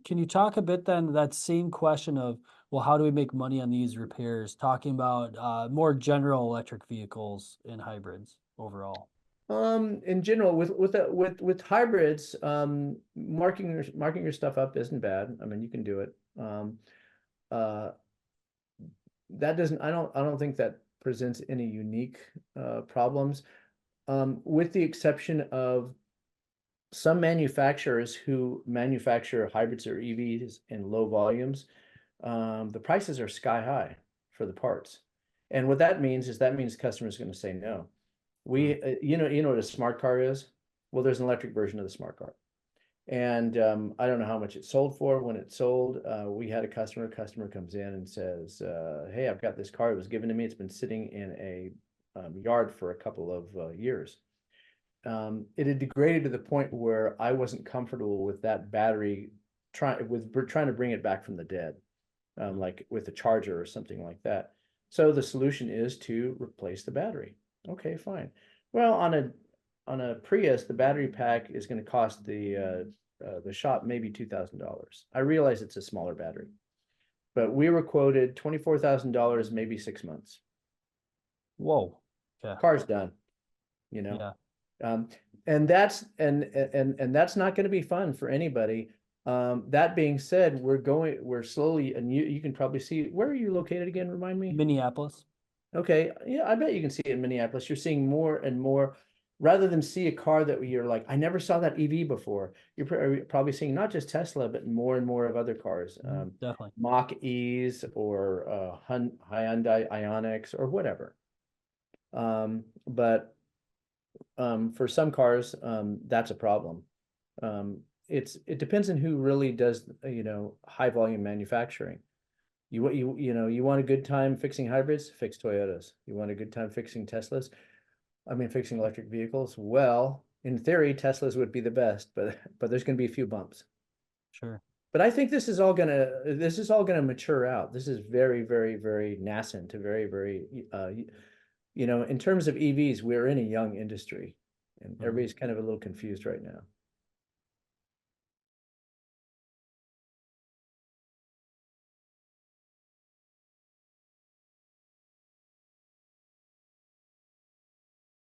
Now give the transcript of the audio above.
Can you talk a bit then that same question of, well, how do we make money on these repairs? Talking about more general electric vehicles and hybrids overall. In general, with hybrids, marking your stuff up isn't bad. I mean, you can do it. Uh, that doesn't. I don't think that presents any unique problems, with the exception of some manufacturers who manufacture hybrids or EVs in low volumes. The prices are sky high for the parts, and what that means is that means customers are going to say no. Mm. You know what a smart car is? Well, there's an electric version of the smart car. And I don't know how much it sold for when it sold. We had a customer comes in and says, hey, I've got this car. It was given to me. It's been sitting in a yard for a couple of years. It had degraded to the point where I wasn't comfortable with that battery trying to bring it back from the dead, like with a charger or something like that. So the solution is to replace the battery. Okay, fine. Well, on a Prius, the battery pack is going to cost the shop maybe $2,000. I realize it's a smaller battery, but we were quoted $24,000, maybe 6 months. Whoa. Yeah. Car's done, you know. Yeah. Um, and that's not going to be fun for anybody. That being said, we're slowly, and you can probably see, where are you located again? Remind me. Minneapolis. Okay, yeah, I bet you can see it in Minneapolis. You're seeing more and more, rather than see a car that you're like, I never saw that EV before. You're probably seeing not just Tesla, but more and more of other cars, Mhm, definitely. Mach E's or Hyundai Ionics or whatever. But for some cars, that's a problem. It depends on who really does, high volume manufacturing. You want a good time fixing hybrids? Fix Toyotas. You want a good time fixing Teslas? I mean, fixing electric vehicles? Well, in theory, Teslas would be the best, but there's going to be a few bumps. Sure. But I think this is all gonna mature out. This is very, very, very nascent to very, very, in terms of EVs, we're in a young industry, and Mhm. everybody's kind of a little confused right now.